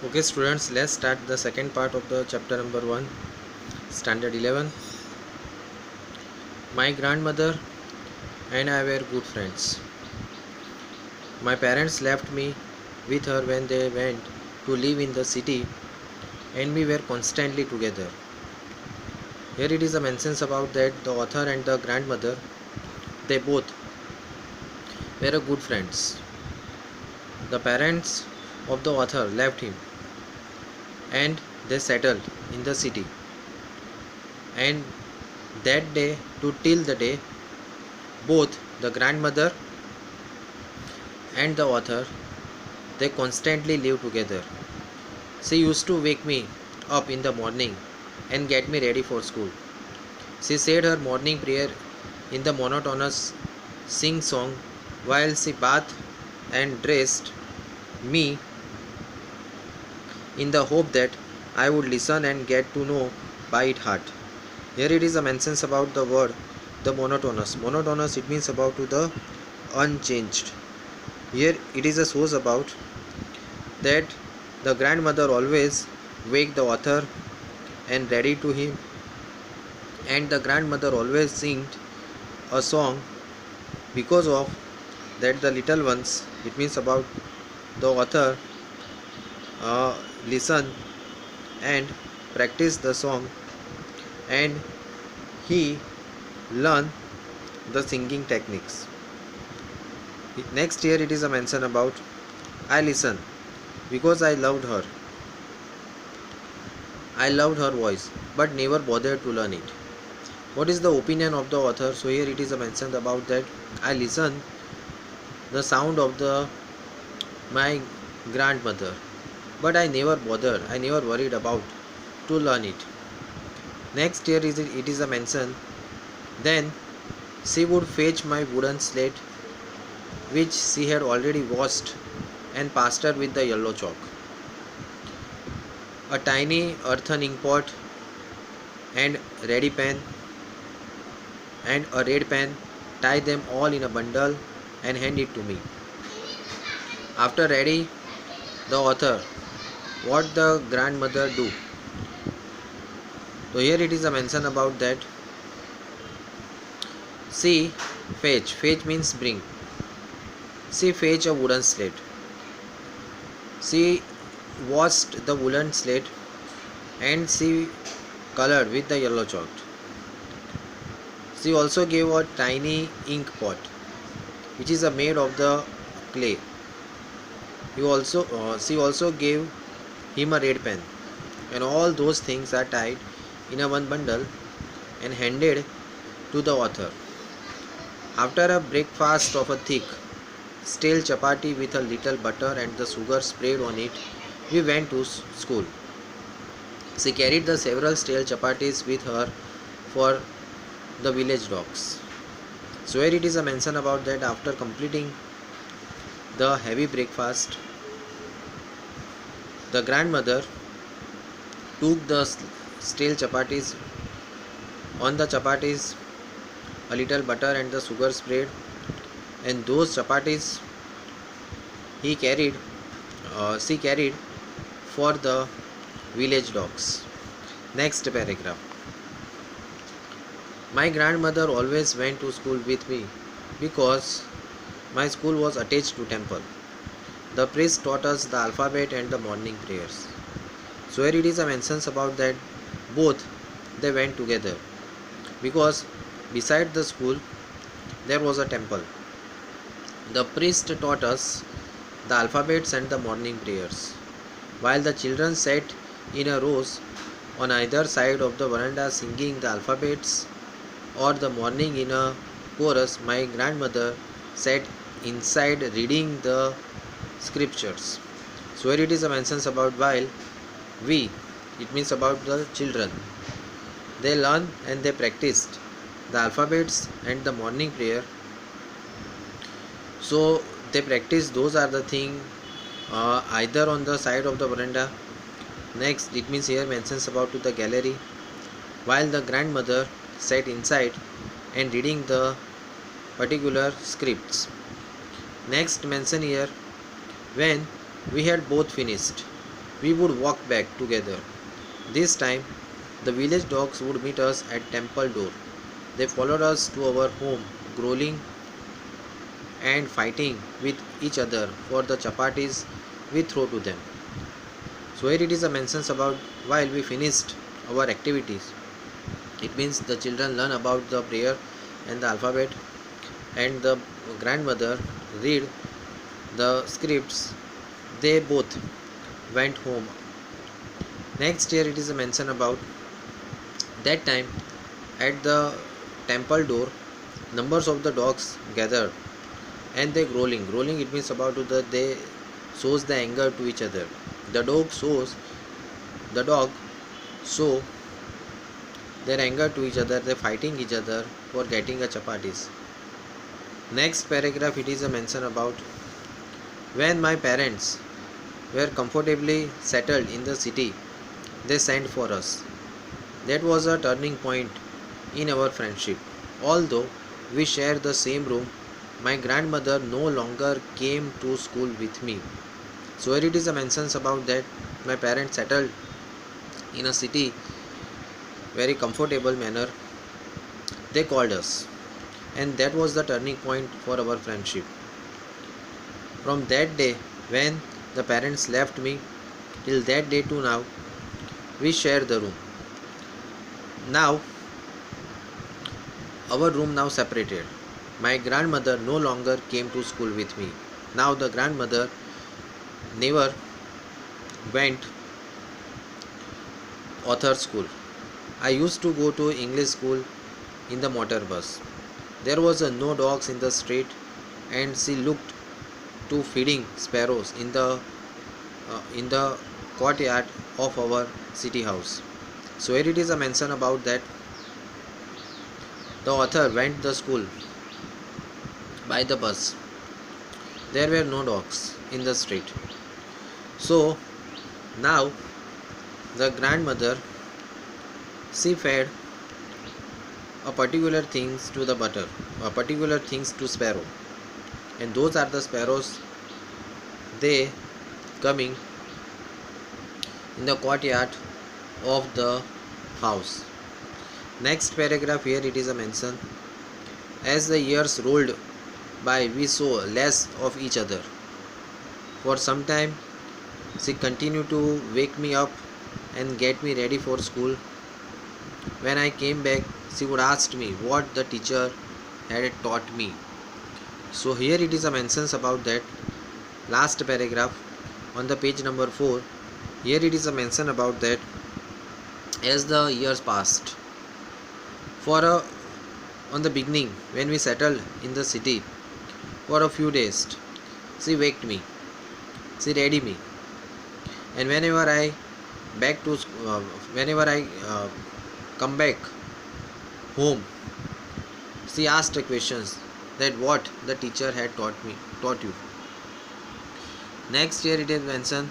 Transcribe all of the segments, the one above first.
Okay students, let's start the second part of the chapter number 1, standard 11. My grandmother and I were good friends. My parents left me with her when they went to live in the city and we were constantly together. Here it is a mentions about that the author and the grandmother, they both were a good friends. The parents of the author left him and they settled in the city, and that day to till the day both the grandmother and the author, they constantly live together. She used to wake me up in the morning and get me ready for school. She said her morning prayer in the monotonous sing song while she bathed and dressed me in the hope that I would listen and get to know by it heart. Here it is a mentions about the word the monotonous. Monotonous, it means about to the unchanged. Here it is a source about that the grandmother always wake the author and ready to him, and the grandmother always singed a song because of that the little ones, it means about the author, listen and practice the song, and he learn the singing techniques. Next here it is a mention about I listen because I loved her voice but never bothered to learn it. What is the opinion of the author? So here it is mentioned about that I listen the sound of the my grandmother, but I never bothered, I never worried about to learn it. Next here is it is a mention, then she would fetch my wooden slate which she had already washed and plastered with the yellow chalk, a tiny earthen ink pot and ready pen and a red pen, tie them all in a bundle and hand it to me. After ready, the author, what the grandmother do? So here it is a mention about that she fetch means bring. She fetch a wooden slate. She washed the wooden slate and she colored with the yellow chalk. She also gave a tiny ink pot which is made of the clay. She also gave him a red pen, and all those things are tied in a one bundle and handed to the author. After a breakfast of a thick stale chapati with a little butter and the sugar sprayed on it, we went to school. She carried the several stale chapatis with her for the village dogs. So here it is a mention about that after completing the heavy breakfast, the grandmother took the stale chapatis, on the chapatis a little butter and the sugar spread, and those chapatis he carried she carried for the village dogs. Next paragraph. My grandmother always went to school with me because my school was attached to temple. The priest taught us the alphabet and the morning prayers. So here it is a mentions about that both they went together because beside the school there was a temple. The priest taught us the alphabets and the morning prayers. While the children sat in a rows on either side of the veranda singing the alphabets or the morning in a chorus, my grandmother sat inside reading the scriptures. So here it is a mentions about while we, it means about the children, they learn and they practiced the alphabets and the morning prayer. So they practice those are the thing either on the side of the veranda. Next it means here mentions about to the gallery, while the grandmother sat inside and reading the particular scripts. Next mention here, when we had both finished, We would walk back together. This time, the village dogs would meet us at temple door. They followed us to our home, growling and fighting with each other for the chapatis we throw to them. So here it is a mentions about while we finished our activities. It means the children learn about the prayer and the alphabet, and the grandmother read the scripts. They both went home. Next year it is a mention about that time at the temple door numbers of the dogs gathered and they growling. Growling it means about the they shows the anger to each other. The dog shows the dog show their anger to each other. They fighting each other for getting a chapatis. Next paragraph it is a mention about when my parents were comfortably settled in the city, they sent for us. That was a turning point in our friendship. Although we shared the same room, my grandmother no longer came to school with me. So here it is a mentions about that my parents settled in a city very comfortable manner. They called us, and that was the turning point for our friendship. From that day when the parents left me till that day to now, we share the room. Now our room now separated. My grandmother no longer came to school with me. Now the grandmother never went author school. I used to go to English school in the motor bus. There was no dogs in the street, and she looked to feeding sparrows in the courtyard of our city house. So here it is a mention about that the author went to school by the bus. There were no dogs in the street. So now the grandmother she fed a particular things to the butter, a particular things to sparrow, and those are the sparrows. They coming in the courtyard of the house. Next paragraph here it is a mention. As the years rolled by, we saw less of each other. For some time, she continued to wake me up and get me ready for school. When I came back, she would ask me what the teacher had taught me. So here it is a mentions about that last paragraph on the page number 4. Here it is a mention about that as the years passed. For a on the beginning when we settled in the city for a few days, she waked me, she ready me, and back to whenever I come back home, she asked questions that what the teacher had taught you. Next year it is mentioned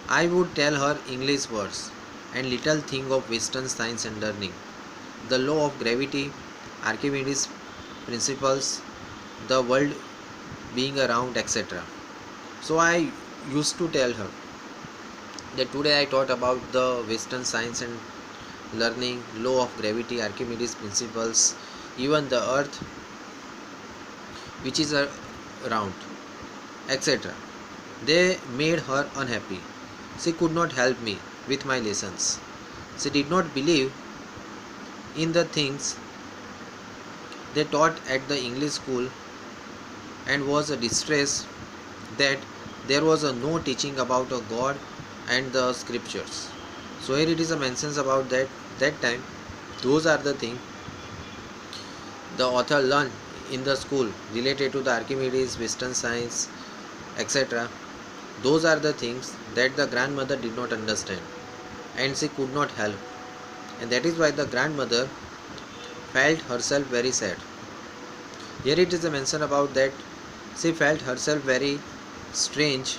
I would tell her English words and little thing of Western science and learning, the law of gravity, Archimedes principles, the world being around, etc. So I used to tell her that today I taught about the Western science and learning, law of gravity, Archimedes principles, even the earth which is around, etc. They made her unhappy. She could not help me with my lessons. She did not believe in the things they taught at the English school and was distressed that there was no teaching about a God and the scriptures. So here it is a mentions about that time. Those are the things the author learned in the school related to the Archimedes, Western science, etc. Those are the things that the grandmother did not understand and she could not help, and that is why the grandmother felt herself very sad. Here it is a mention about that she felt herself very strange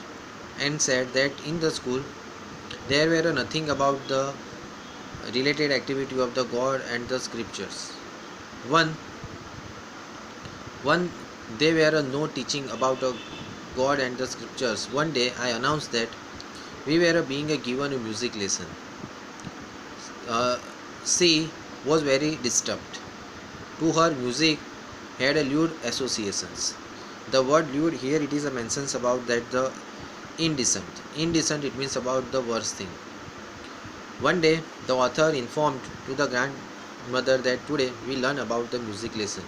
and said that in the school there were nothing about the related activity of the God and the scriptures. One, one there were no teaching about a God and the scriptures. One day I announced that We were being given a music lesson. Uh, she was very disturbed. To her, music had a lewd associations. The word lewd here it is a mentions about that the indecent. Indecent it means about the worst thing. One day, the author informed to the grandmother that today we learn about the music lesson.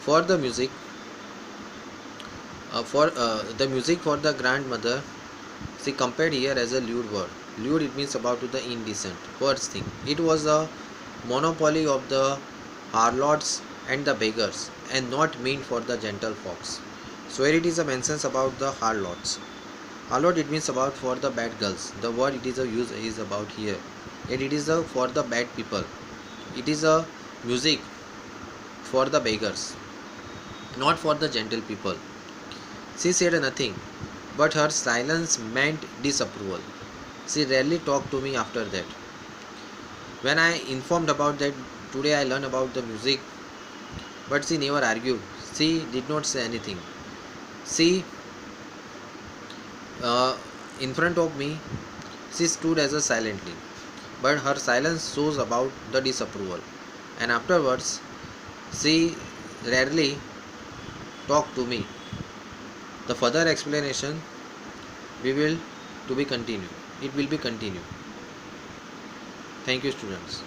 For the music, for the music for the grandmother, she compared here as a lewd word. Lewd it means about to the indecent, worst thing. It was a monopoly of the harlots and the beggars, and not meant for the gentle folks. So here it is a mentions about the harlots. Harlot it means about for the bad girls. The word it is a use is about here. And it is a for the bad people. It is a music for the beggars, not for the gentle people. She said nothing, but her silence meant disapproval. She rarely talked to me after that. When I informed about that today I learned about the music, but she never argued. She did not say anything. She, uh, in front of me, she stood as a silently, but her silence shows about the disapproval. And afterwards, she rarely talked to me. The further explanation we will to be continued. It will be continued. Thank you, students.